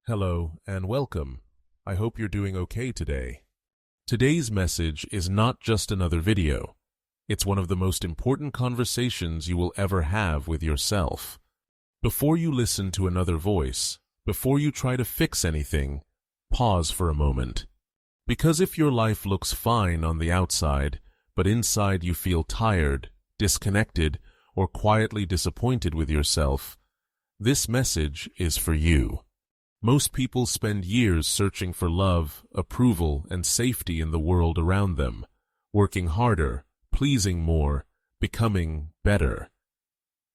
Hello and welcome. I hope you're doing okay today. Today's message is not just another video. It's one of the most important conversations you will ever have with yourself. Before you listen to another voice, before you try to fix anything, pause for a moment. Because if your life looks fine on the outside, but inside you feel tired, disconnected, or quietly disappointed with yourself, this message is for you. Most people spend years searching for love, approval, and safety in the world around them, working harder, pleasing more, becoming better.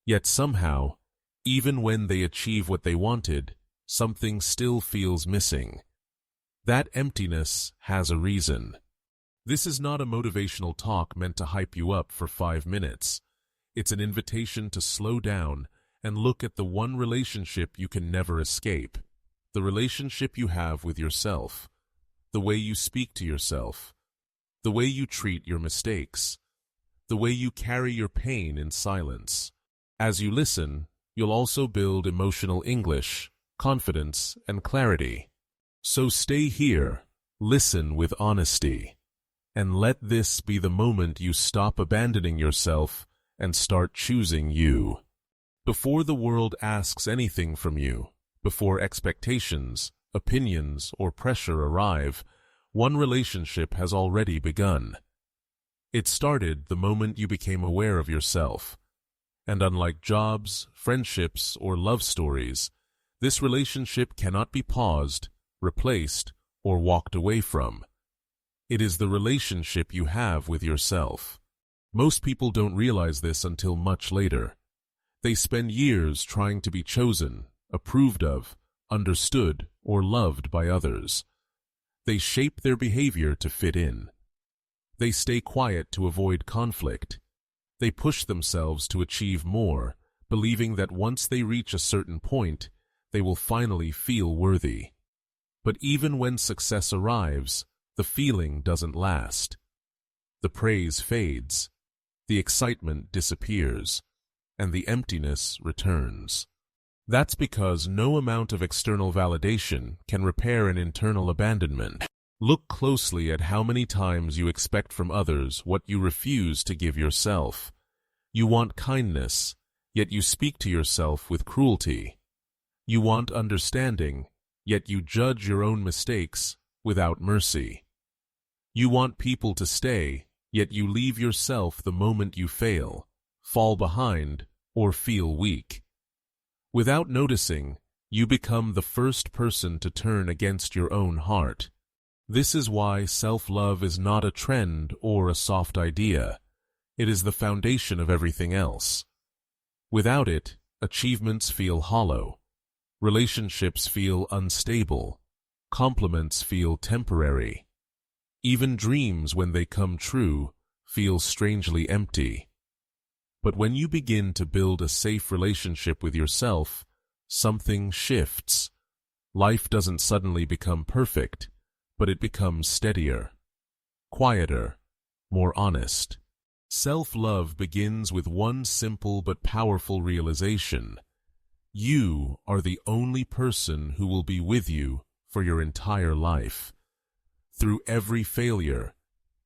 Yet somehow, even when they achieve what they wanted, something still feels missing. That emptiness has a reason. This is not a motivational talk meant to hype you up for 5 minutes. It's an invitation to slow down and look at the one relationship you can never escape. The relationship you have with yourself, the way you speak to yourself, the way you treat your mistakes, the way you carry your pain in silence. As you listen, you'll also build emotional English, confidence, and clarity. So stay here, listen with honesty, and let this be the moment you stop abandoning yourself and start choosing you. Before the world asks anything from you, before expectations, opinions, or pressure arrive, one relationship has already begun. It started the moment you became aware of yourself. And unlike jobs, friendships, or love stories, this relationship cannot be paused, replaced, or walked away from. It is the relationship you have with yourself. Most people don't realize this until much later. They spend years trying to be chosen, approved of, understood, or loved by others. They shape their behavior to fit in. They stay quiet to avoid conflict. They push themselves to achieve more, believing that once they reach a certain point, they will finally feel worthy. But even when success arrives, the feeling doesn't last. The praise fades, the excitement disappears, and the emptiness returns. That's because no amount of external validation can repair an internal abandonment. Look closely at how many times you expect from others what you refuse to give yourself. You want kindness, yet you speak to yourself with cruelty. You want understanding, yet you judge your own mistakes without mercy. You want people to stay, yet you leave yourself the moment you fail, fall behind, or feel weak. Without noticing, you become the first person to turn against your own heart. This is why self-love is not a trend or a soft idea. It is the foundation of everything else. Without it, achievements feel hollow. Relationships feel unstable. Compliments feel temporary. Even dreams, when they come true, feel strangely empty. But when you begin to build a safe relationship with yourself, something shifts. Life doesn't suddenly become perfect, but it becomes steadier, quieter, more honest. Self-love begins with one simple but powerful realization. You are the only person who will be with you for your entire life. Through every failure,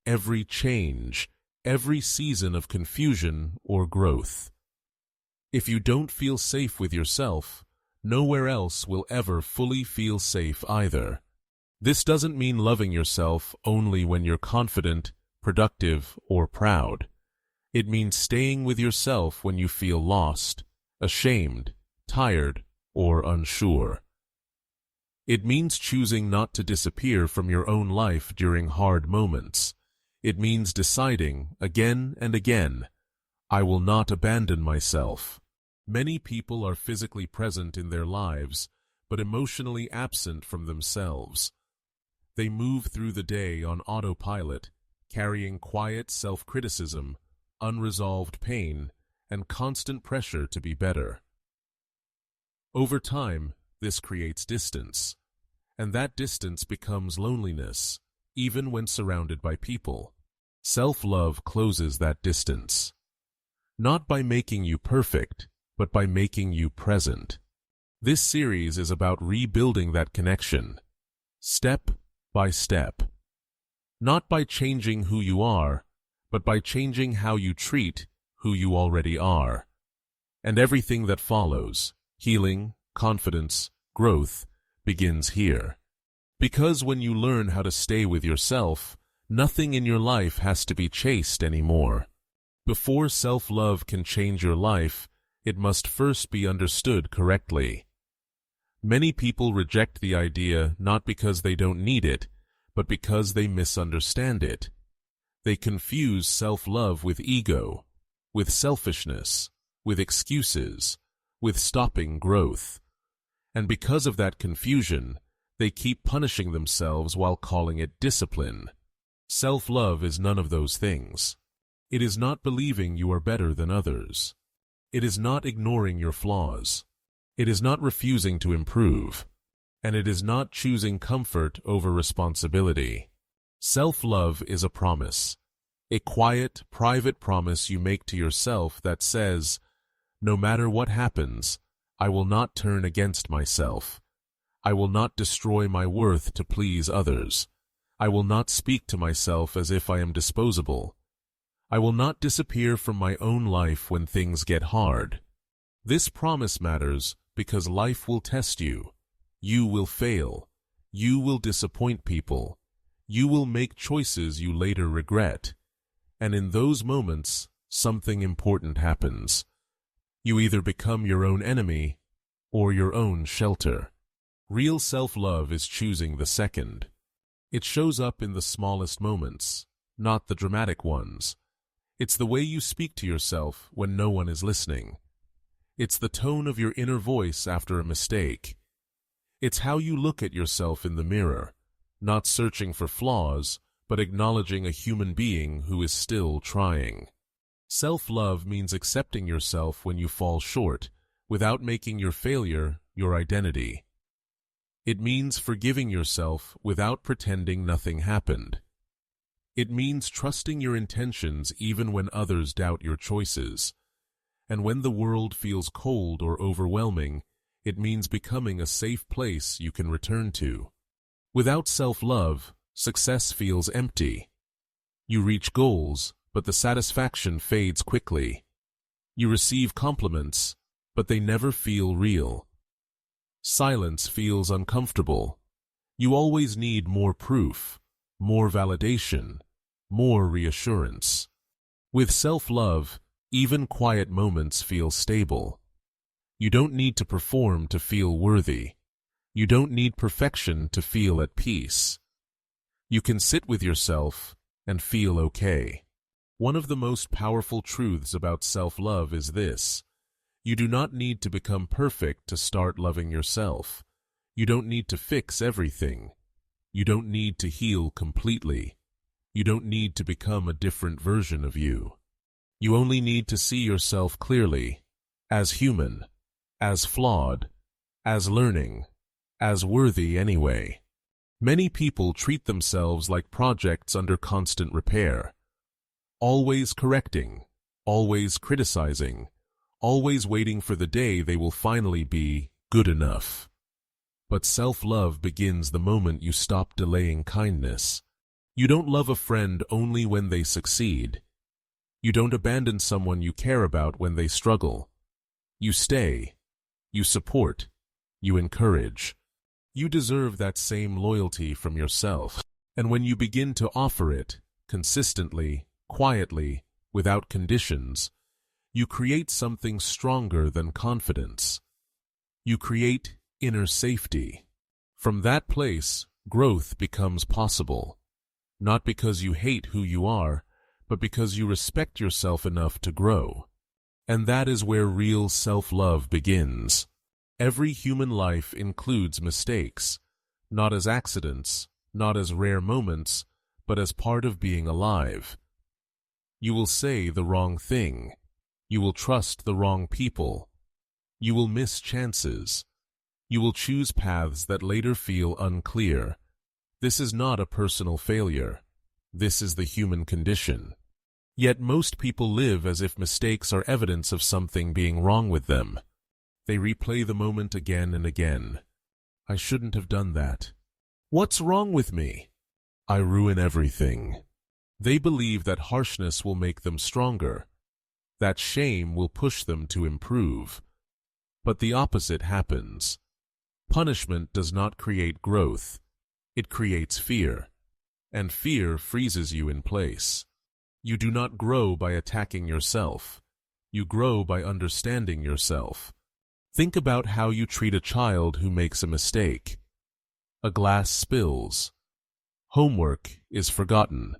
every change, every season of confusion or growth. If you don't feel safe with yourself, nowhere else will ever fully feel safe either. This doesn't mean loving yourself only when you're confident, productive, or proud. It means staying with yourself when you feel lost, ashamed, tired, or unsure. It means choosing not to disappear from your own life during hard moments. It means deciding, again and again, I will not abandon myself. Many people are physically present in their lives, but emotionally absent from themselves. They move through the day on autopilot, carrying quiet self-criticism, unresolved pain, and constant pressure to be better. Over time, this creates distance, and that distance becomes loneliness, even when surrounded by people. Self-love closes that distance, not by making you perfect, but by making you present. This series is about rebuilding that connection, step by step. Not by changing who you are, but by changing how you treat who you already are. And everything that follows, healing, confidence, growth, begins here. Because when you learn how to stay with yourself, nothing in your life has to be chased anymore. Before self-love can change your life, it must first be understood correctly. Many people reject the idea not because they don't need it, but because they misunderstand it. They confuse self-love with ego, with selfishness, with excuses, with stopping growth. And because of that confusion, they keep punishing themselves while calling it discipline. Self-love is none of those things. It is not believing you are better than others. It is not ignoring your flaws. It is not refusing to improve. And it is not choosing comfort over responsibility. Self-love is a promise. A quiet, private promise you make to yourself that says, no matter what happens, I will not turn against myself. I will not destroy my worth to please others. I will not speak to myself as if I am disposable. I will not disappear from my own life when things get hard. This promise matters because life will test you. You will fail. You will disappoint people. You will make choices you later regret. And in those moments, something important happens. You either become your own enemy or your own shelter. Real self-love is choosing the second. It shows up in the smallest moments, not the dramatic ones. It's the way you speak to yourself when no one is listening. It's the tone of your inner voice after a mistake. It's how you look at yourself in the mirror, not searching for flaws, but acknowledging a human being who is still trying. Self-love means accepting yourself when you fall short, without making your failure your identity. It means forgiving yourself without pretending nothing happened. It means trusting your intentions even when others doubt your choices. And when the world feels cold or overwhelming, it means becoming a safe place you can return to. Without self-love, success feels empty. You reach goals, but the satisfaction fades quickly. You receive compliments, but they never feel real. Silence feels uncomfortable. You always need more proof, more validation, more reassurance. With self-love, even quiet moments feel stable. You don't need to perform to feel worthy. You don't need perfection to feel at peace. You can sit with yourself and feel okay. One of the most powerful truths about self-love is this. You do not need to become perfect to start loving yourself. You don't need to fix everything. You don't need to heal completely. You don't need to become a different version of you. You only need to see yourself clearly, as human, as flawed, as learning, as worthy anyway. Many people treat themselves like projects under constant repair. Always correcting, always criticizing, always waiting for the day they will finally be good enough. But self-love begins the moment you stop delaying kindness. You don't love a friend only when they succeed. You don't abandon someone you care about when they struggle. You stay. You support. You encourage. You deserve that same loyalty from yourself. And when you begin to offer it, consistently, quietly, without conditions, you create something stronger than confidence. You create inner safety. From that place, growth becomes possible. Not because you hate who you are, but because you respect yourself enough to grow. And that is where real self-love begins. Every human life includes mistakes, not as accidents, not as rare moments, but as part of being alive. You will say the wrong thing. You will trust the wrong people. You will miss chances. You will choose paths that later feel unclear. This is not a personal failure. This is the human condition. Yet most people live as if mistakes are evidence of something being wrong with them. They replay the moment again and again. I shouldn't have done that. What's wrong with me? I ruin everything. They believe that harshness will make them stronger, that shame will push them to improve. But the opposite happens. Punishment does not create growth. It creates fear, and fear freezes you in place. You do not grow by attacking yourself. You grow by understanding yourself. Think about how you treat a child who makes a mistake. A glass spills. Homework is forgotten.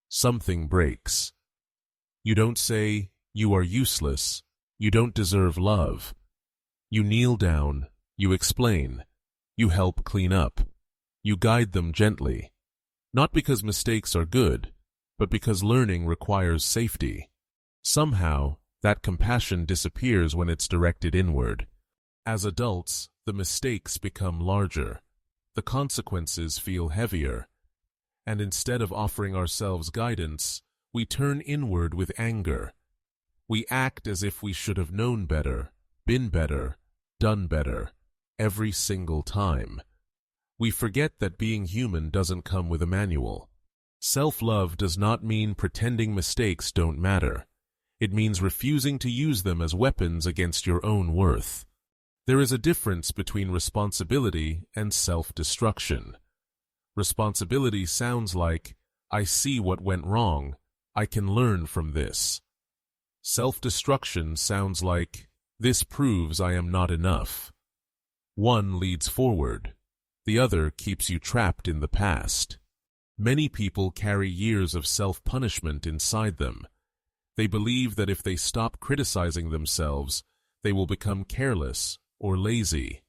Something breaks. You don't say, "You are useless. You don't deserve love." You kneel down. You explain. You help clean up. You guide them gently. Not because mistakes are good, but because learning requires safety. Somehow, that compassion disappears when it's directed inward. As adults, the mistakes become larger. The consequences feel heavier. And instead of offering ourselves guidance, we turn inward with anger. We act as if we should have known better, been better, done better, every single time. We forget that being human doesn't come with a manual. Self-love does not mean pretending mistakes don't matter. It means refusing to use them as weapons against your own worth. There is a difference between responsibility and self-destruction. Responsibility sounds like, I see what went wrong, I can learn from this. Self-destruction sounds like, this proves I am not enough. One leads forward, the other keeps you trapped in the past. Many people carry years of self-punishment inside them. They believe that if they stop criticizing themselves, they will become careless or lazy.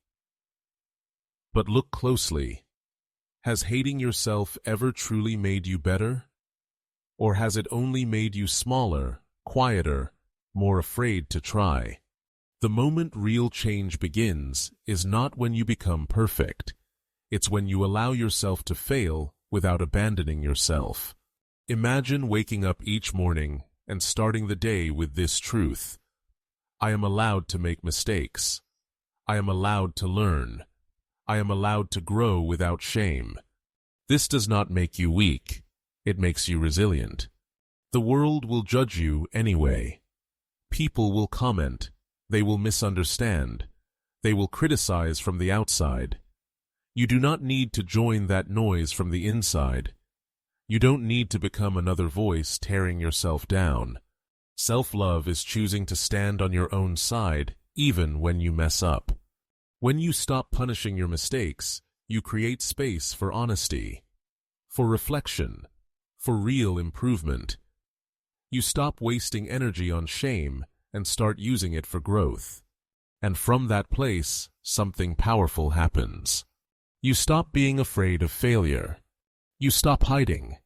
But look closely. Has hating yourself ever truly made you better? Or has it only made you smaller, quieter, more afraid to try? The moment real change begins is not when you become perfect. It's when you allow yourself to fail without abandoning yourself. Imagine waking up each morning and starting the day with this truth. I am allowed to make mistakes. I am allowed to learn. I am allowed to grow without shame. This does not make you weak. It makes you resilient. The world will judge you anyway. People will comment. They will misunderstand. They will criticize from the outside. You do not need to join that noise from the inside. You don't need to become another voice tearing yourself down. Self-love is choosing to stand on your own side, even when you mess up. When you stop punishing your mistakes, you create space for honesty, for reflection, for real improvement. You stop wasting energy on shame and start using it for growth. And from that place, something powerful happens. You stop being afraid of failure. You stop hiding.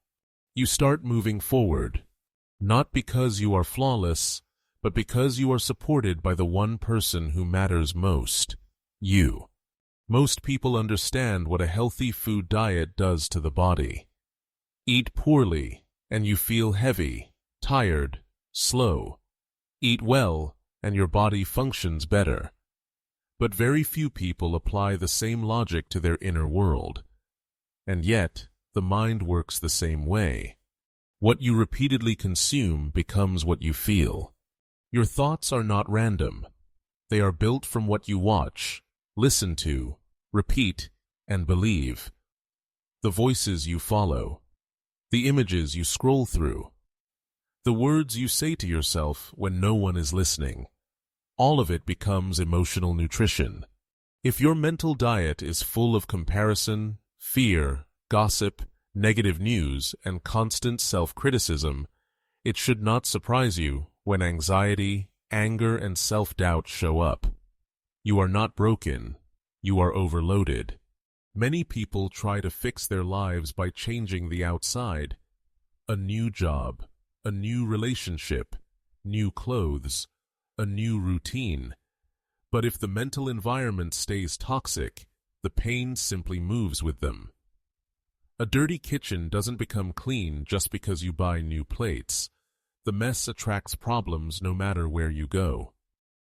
You start moving forward, not because you are flawless, but because you are supported by the one person who matters most, you. Most people understand what a healthy food diet does to the body. Eat poorly, and you feel heavy, tired, slow. Eat well, and your body functions better. But very few people apply the same logic to their inner world. And yet, the mind works the same way. What you repeatedly consume becomes what you feel. Your thoughts are not random. They are built from what you watch, listen to, repeat, and believe. The voices you follow. The images you scroll through. The words you say to yourself when no one is listening. All of it becomes emotional nutrition. If your mental diet is full of comparison, fear, gossip, negative news, and constant self-criticism, it should not surprise you when anxiety, anger, and self-doubt show up. You are not broken. You are overloaded. Many people try to fix their lives by changing the outside. A new job, a new relationship, new clothes, a new routine. But if the mental environment stays toxic, the pain simply moves with them. A dirty kitchen doesn't become clean just because you buy new plates. The mess attracts problems no matter where you go.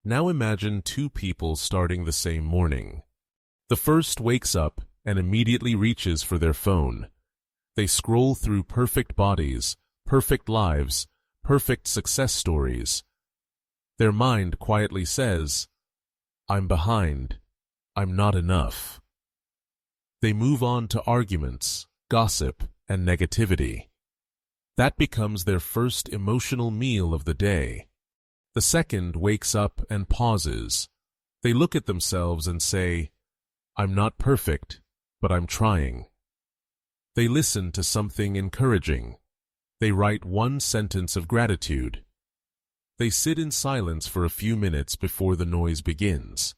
Now imagine two people starting the same morning. The first wakes up and immediately reaches for their phone. They scroll through perfect bodies, perfect lives, perfect success stories. Their mind quietly says, "I'm behind. I'm not enough." They move on to arguments, gossip, and negativity. That becomes their first emotional meal of the day. The second wakes up and pauses. They look at themselves and say, "I'm not perfect, but I'm trying." They listen to something encouraging. They write one sentence of gratitude. They sit in silence for a few minutes before the noise begins.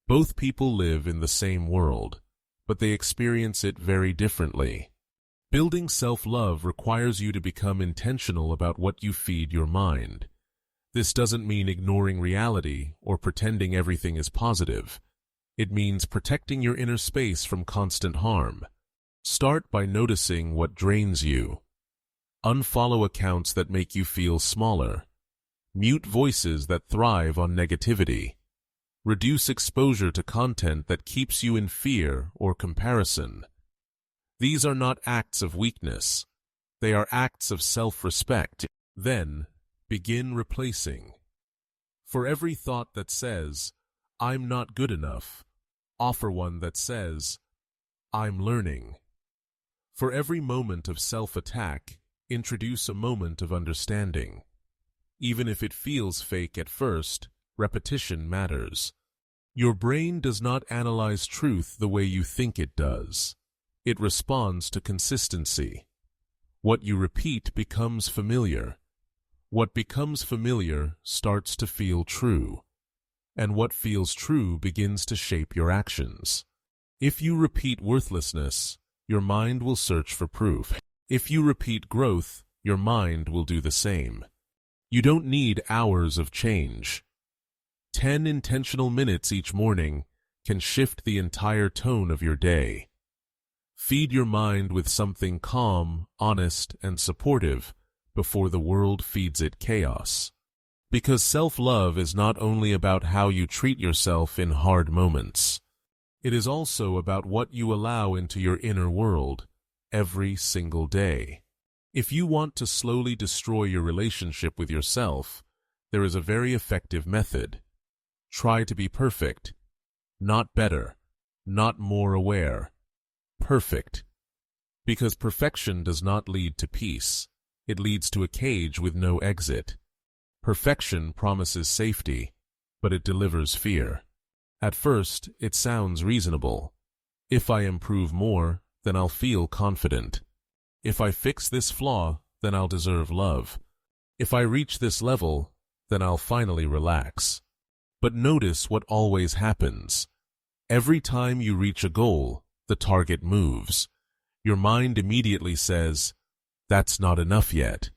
Both people live in the same world, but they experience it very differently. Building self-love requires you to become intentional about what you feed your mind. This doesn't mean ignoring reality or pretending everything is positive. It means protecting your inner space from constant harm. Start by noticing what drains you. Unfollow accounts that make you feel smaller. Mute voices that thrive on negativity. Reduce exposure to content that keeps you in fear or comparison. These are not acts of weakness. They are acts of self-respect. Then, begin replacing. For every thought that says, "I'm not good enough," offer one that says, "I'm learning." For every moment of self-attack, introduce a moment of understanding. Even if it feels fake at first, repetition matters. Your brain does not analyze truth the way you think it does. It responds to consistency. What you repeat becomes familiar. What becomes familiar starts to feel true. And what feels true begins to shape your actions. If you repeat worthlessness, your mind will search for proof. If you repeat growth, your mind will do the same. You don't need hours of change. 10 intentional minutes each morning can shift the entire tone of your day. Feed your mind with something calm, honest, and supportive before the world feeds it chaos. Because self-love is not only about how you treat yourself in hard moments. It is also about what you allow into your inner world every single day. If you want to slowly destroy your relationship with yourself, there is a very effective method. Try to be perfect. Not better. Not more aware. Perfect. Because perfection does not lead to peace. It leads to a cage with no exit. Perfection promises safety, but it delivers fear. At first, it sounds reasonable. If I improve more, then I'll feel confident. If I fix this flaw, then I'll deserve love. If I reach this level, then I'll finally relax. But notice what always happens. Every time you reach a goal, the target moves. Your mind immediately says, "That's not enough yet."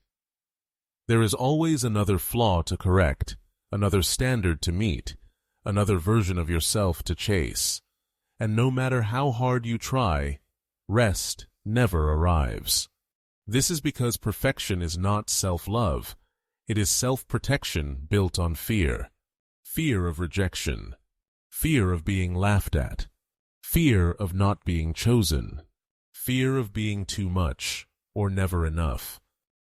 There is always another flaw to correct, another standard to meet, another version of yourself to chase. And no matter how hard you try, rest never arrives. This is because perfection is not self-love. It is self-protection built on fear. Fear of rejection. Fear of being laughed at. Fear of not being chosen. Fear of being too much or never enough.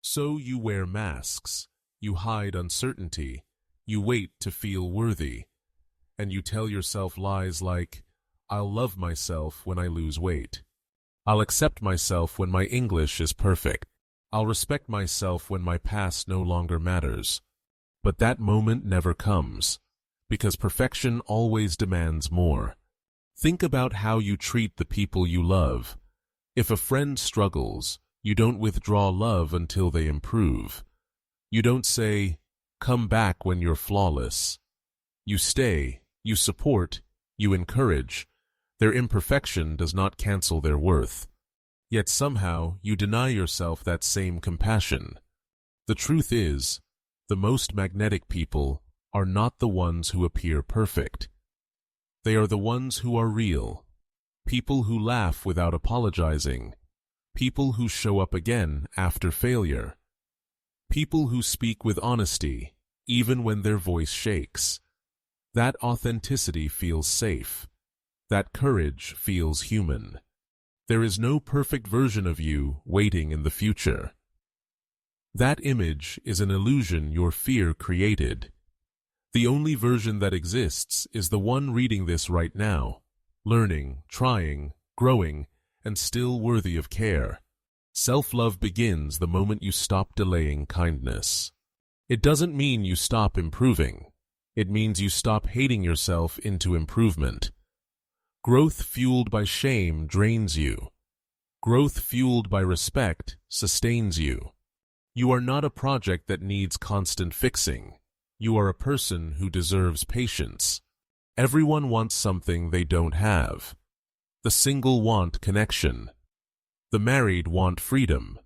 So you wear masks. You hide uncertainty. You wait to feel worthy. And you tell yourself lies like, "I'll love myself when I lose weight. I'll accept myself when my English is perfect. I'll respect myself when my past no longer matters." But that moment never comes, because perfection always demands more. Think about how you treat the people you love. If a friend struggles, you don't withdraw love until they improve. You don't say, "Come back when you're flawless." You stay, you support, you encourage. Their imperfection does not cancel their worth. Yet somehow you deny yourself that same compassion. The truth is, the most magnetic people are not the ones who appear perfect. They are the ones who are real. People who laugh without apologizing. People who show up again after failure. People who speak with honesty, even when their voice shakes. That authenticity feels safe. That courage feels human. There is no perfect version of you waiting in the future. That image is an illusion your fear created. The only version that exists is the one reading this right now, learning, trying, growing, and still worthy of care. Self-love begins the moment you stop delaying kindness. It doesn't mean you stop improving. It means you stop hating yourself into improvement. Growth fueled by shame drains you. Growth fueled by respect sustains you. You are not a project that needs constant fixing. You are a person who deserves patience. Everyone wants something they don't have. The single want connection. The married want freedom.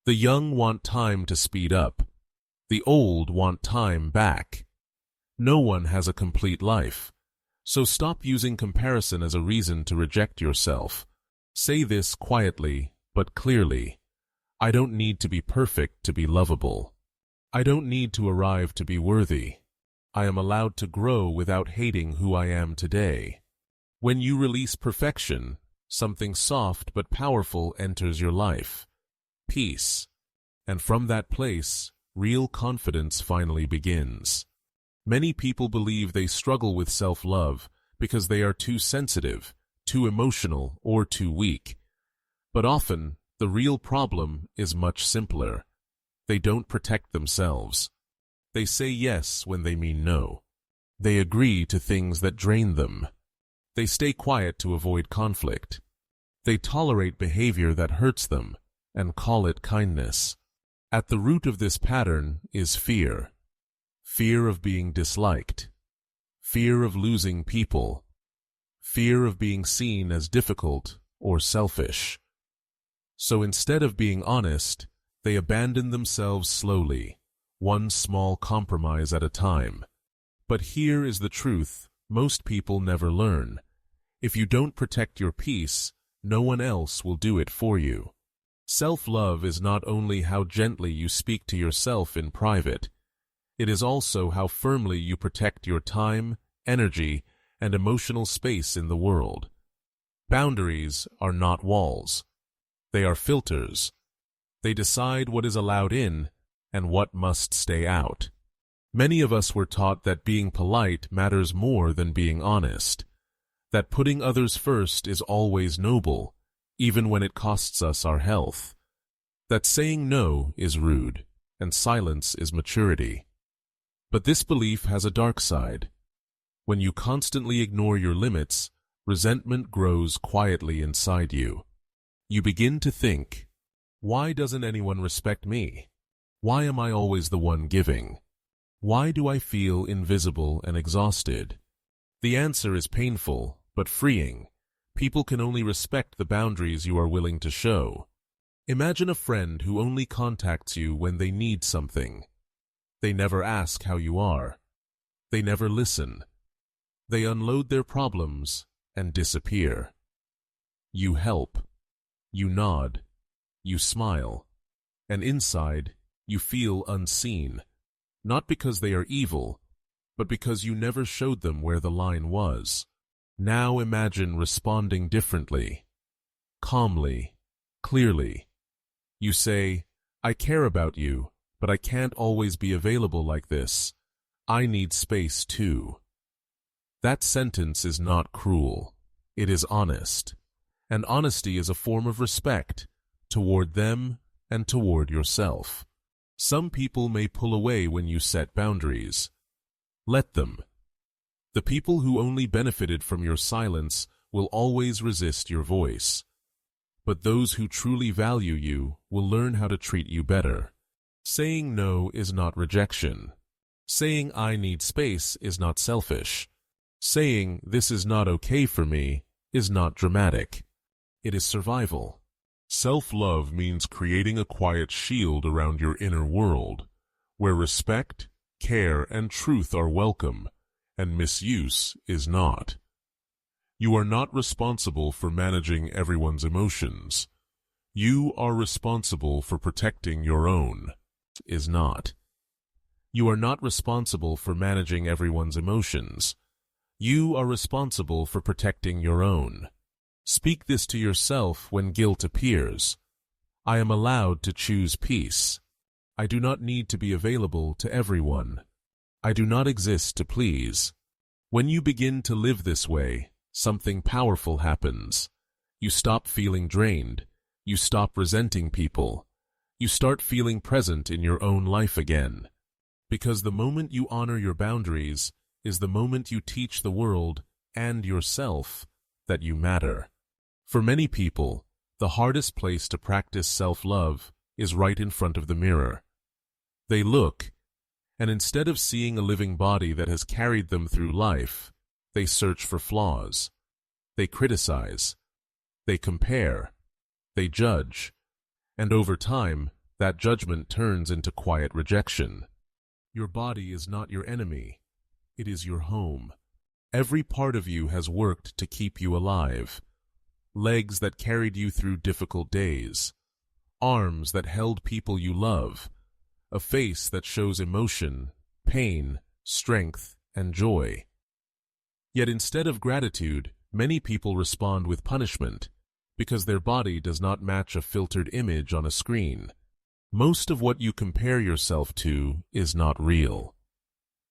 The young want time to speed up. The old want time back. No one has a complete life. So stop using comparison as a reason to reject yourself. Say this quietly but clearly. I don't need to be perfect to be lovable. I don't need to arrive to be worthy. I am allowed to grow without hating who I am today. When you release perfection, something soft but powerful enters your life. Peace. And from that place, real confidence finally begins. Many people believe they struggle with self-love because they are too sensitive, too emotional, or too weak. But often, the real problem is much simpler. They don't protect themselves. They say yes when they mean no. They agree to things that drain them. They stay quiet to avoid conflict. They tolerate behavior that hurts them and call it kindness. At the root of this pattern is fear. Fear of being disliked. Fear of losing people. Fear of being seen as difficult or selfish. So instead of being honest, they abandon themselves slowly, one small compromise at a time. But here is the truth most people never learn. If you don't protect your peace, no one else will do it for you. Self-love is not only how gently you speak to yourself in private, it is also how firmly you protect your time, energy, and emotional space in the world. Boundaries are not walls. They are filters. They decide what is allowed in and what must stay out. Many of us were taught that being polite matters more than being honest, that putting others first is always noble, even when it costs us our health, that saying no is rude and silence is maturity. But this belief has a dark side. When you constantly ignore your limits, resentment grows quietly inside you. You begin to think, why doesn't anyone respect me? Why am I always the one giving? Why do I feel invisible and exhausted? The answer is painful, but freeing. People can only respect the boundaries you are willing to show. Imagine a friend who only contacts you when they need something. They never ask how you are. They never listen. They unload their problems and disappear. You help. You nod. You smile. And inside, you feel unseen. Not because they are evil, but because you never showed them where the line was. Now imagine responding differently. Calmly. Clearly. You say, I care about you, but I can't always be available like this. I need space too. That sentence is not cruel. It is honest. And honesty is a form of respect toward them and toward yourself. Some people may pull away when you set boundaries. Let them. The people who only benefited from your silence will always resist your voice. But those who truly value you will learn how to treat you better. Saying no is not rejection. Saying I need space is not selfish. Saying this is not okay for me is not dramatic. It is survival. Self-love means creating a quiet shield around your inner world, where respect, care, and truth are welcome, and misuse is not. You are not responsible for managing everyone's emotions. You are responsible for protecting your own. Is not. You are not responsible for managing everyone's emotions. You are responsible for protecting your own. Speak this to yourself when guilt appears. I am allowed to choose peace. I do not need to be available to everyone. I do not exist to please. When you begin to live this way, something powerful happens. You stop feeling drained. You stop resenting people. You start feeling present in your own life again. Because the moment you honor your boundaries is the moment you teach the world and yourself that you matter. For many people, the hardest place to practice self-love is right in front of the mirror. They look, and instead of seeing a living body that has carried them through life, they search for flaws. They criticize. They compare. They judge. And over time, that judgment turns into quiet rejection. Your body is not your enemy. It is your home. Every part of you has worked to keep you alive. Legs that carried you through difficult days. Arms that held people you love. A face that shows emotion, pain, strength, and joy. Yet instead of gratitude, many people respond with punishment, because their body does not match a filtered image on a screen. Most of what you compare yourself to is not real.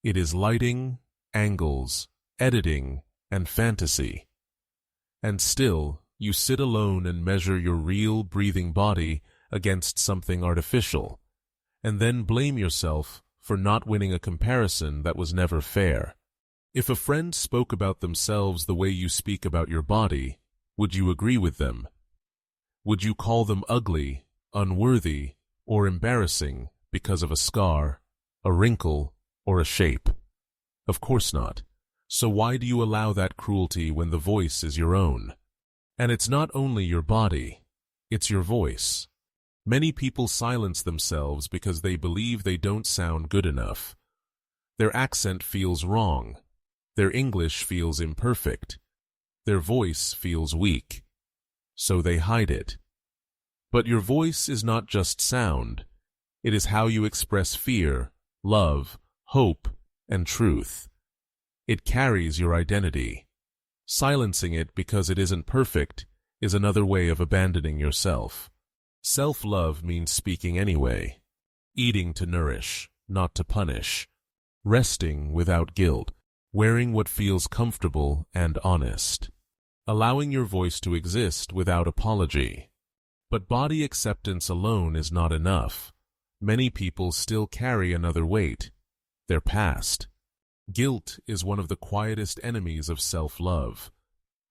It is lighting, angles, editing, and fantasy. And still, you sit alone and measure your real, breathing body against something artificial, and then blame yourself for not winning a comparison that was never fair. If a friend spoke about themselves the way you speak about your body, would you agree with them? Would you call them ugly, unworthy, or embarrassing because of a scar, a wrinkle, or a shape? Of course not. So why do you allow that cruelty when the voice is your own? And it's not only your body, it's your voice. Many people silence themselves because they believe they don't sound good enough. Their accent feels wrong. Their English feels imperfect. Their voice feels weak. So they hide it. But your voice is not just sound. It is how you express fear, love, hope, and truth. It carries your identity. Silencing it because it isn't perfect is another way of abandoning yourself. Self-love means speaking anyway, eating to nourish, not to punish, resting without guilt, wearing what feels comfortable and honest, allowing your voice to exist without apology. But body acceptance alone is not enough. Many people still carry another weight, their past. Guilt is one of the quietest enemies of self-love.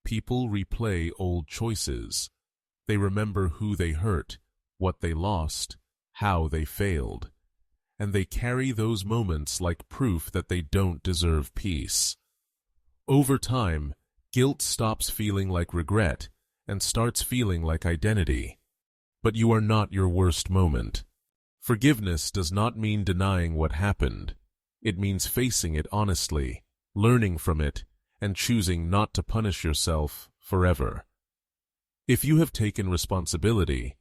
People replay old choices. They remember who they hurt, what they lost, how they failed. And they carry those moments like proof that they don't deserve peace. Over time, guilt stops feeling like regret and starts feeling like identity. But you are not your worst moment. Forgiveness does not mean denying what happened. It means facing it honestly, learning from it, and choosing not to punish yourself forever. If you have taken responsibility,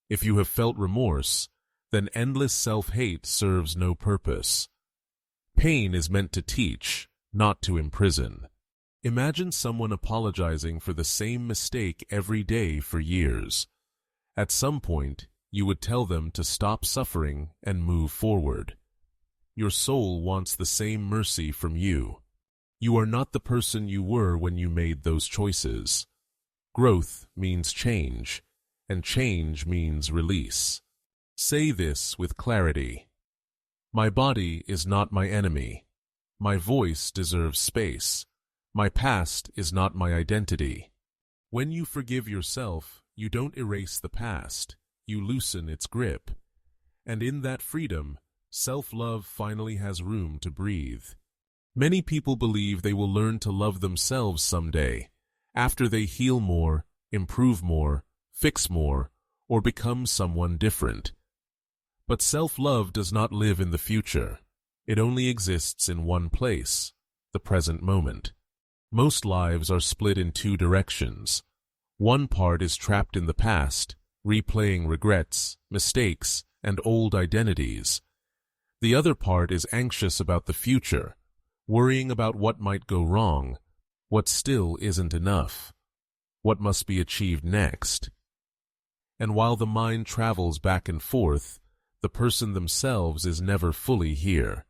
if you have felt remorse, then endless self-hate serves no purpose. Pain is meant to teach, not to imprison. Imagine someone apologizing for the same mistake every day for years. At some point, you would tell them to stop suffering and move forward. Your soul wants the same mercy from you. You are not the person you were when you made those choices. Growth means change, and change means release. Say this with clarity. My body is not my enemy. My voice deserves space. My past is not my identity. When you forgive yourself, you don't erase the past. You loosen its grip. And in that freedom, self-love finally has room to breathe. Many people believe they will learn to love themselves someday, after they heal more, improve more, fix more, or become someone different. But self-love does not live in the future. It only exists in one place, the present moment. Most lives are split in two directions. One part is trapped in the past, replaying regrets, mistakes, and old identities. The other part is anxious about the future, worrying about what might go wrong, what still isn't enough, what must be achieved next. And while the mind travels back and forth, the person themselves is never fully here.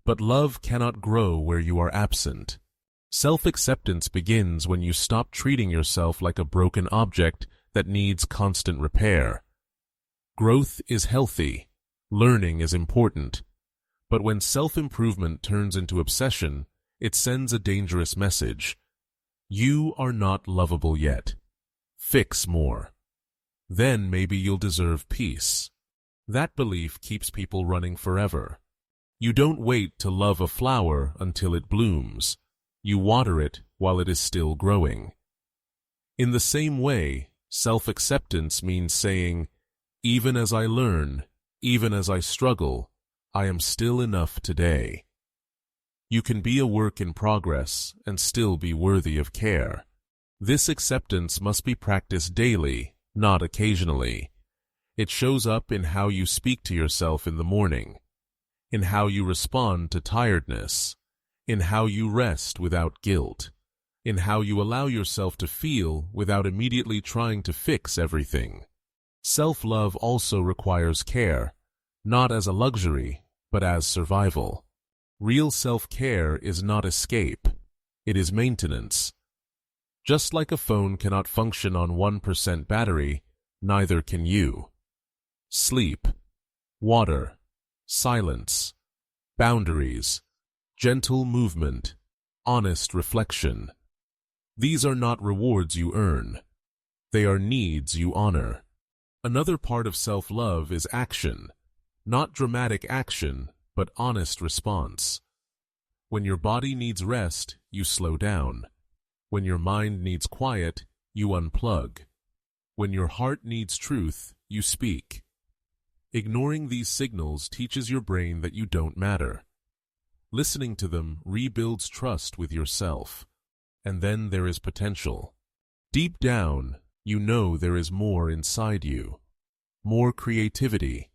But love cannot grow where you are absent. Self-acceptance begins when you stop treating yourself like a broken object that needs constant repair. Growth is healthy. Learning is important. But when self-improvement turns into obsession, it sends a dangerous message. You are not lovable yet. Fix more. Then maybe you'll deserve peace. That belief keeps people running forever. You don't wait to love a flower until it blooms. You water it while it is still growing. In the same way, self-acceptance means saying, even as I learn, even as I struggle, I am still enough today. You can be a work in progress and still be worthy of care. This acceptance must be practiced daily, not occasionally. It shows up in how you speak to yourself in the morning, in how you respond to tiredness, in how you rest without guilt, in how you allow yourself to feel without immediately trying to fix everything. Self-love also requires care, not as a luxury, but as survival. Real self-care is not escape, it is maintenance. Just like a phone cannot function on 1% battery, neither can you. Sleep, water, silence, boundaries, gentle movement, honest reflection. These are not rewards you earn. They are needs you honor. Another part of self-love is action, not dramatic action, but honest response. When your body needs rest, you slow down. When your mind needs quiet, you unplug. When your heart needs truth, you speak. Ignoring these signals teaches your brain that you don't matter. Listening to them rebuilds trust with yourself. And then there is potential. Deep down, you know there is more inside you. More creativity,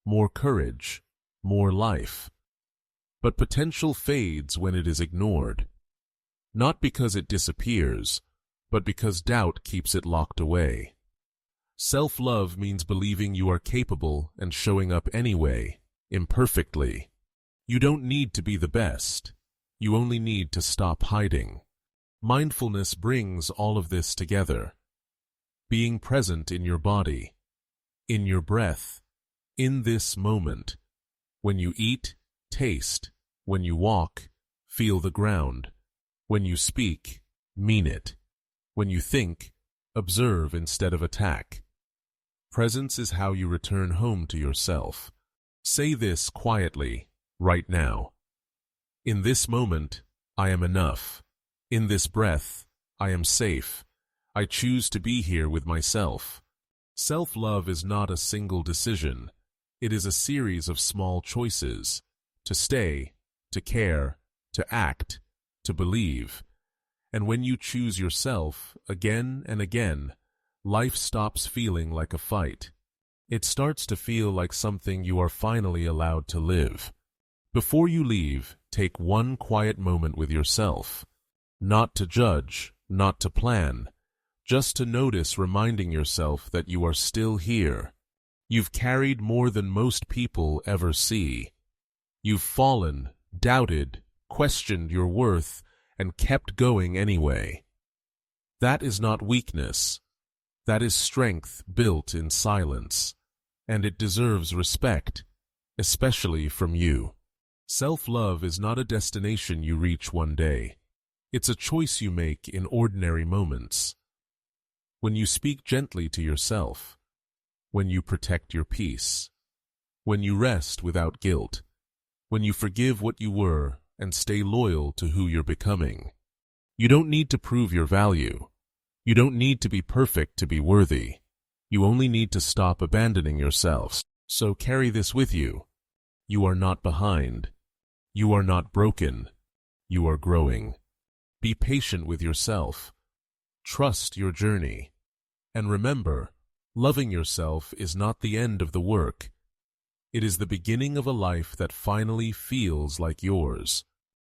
more courage, more life. But potential fades when it is ignored. Not because it disappears, but because doubt keeps it locked away. Self-love means believing you are capable and showing up anyway, imperfectly. You don't need to be the best. You only need to stop hiding. Mindfulness brings all of this together. Being present in your body, in your breath, in this moment. When you eat, taste. When you walk, feel the ground. When you speak, mean it. When you think, observe instead of attack. Presence is how you return home to yourself. Say this quietly, right now. In this moment, I am enough. In this breath, I am safe. I choose to be here with myself. Self-love is not a single decision. It is a series of small choices. To stay, to care, to act, to believe. And when you choose yourself, again and again, life stops feeling like a fight. It starts to feel like something you are finally allowed to live. Before you leave, take one quiet moment with yourself. Not to judge, not to plan, just to notice, reminding yourself that you are still here. You've carried more than most people ever see. You've fallen, doubted, questioned your worth, and kept going anyway. That is not weakness. That is strength built in silence, and it deserves respect, especially from you. Self-love is not a destination you reach one day. It's a choice you make in ordinary moments. When you speak gently to yourself, when you protect your peace, when you rest without guilt, when you forgive what you were and stay loyal to who you're becoming. You don't need to prove your value. You don't need to be perfect to be worthy. You only need to stop abandoning yourselves. So carry this with you. You are not behind. You are not broken. You are growing. Be patient with yourself. Trust your journey. And remember, loving yourself is not the end of the work. It is the beginning of a life that finally feels like yours.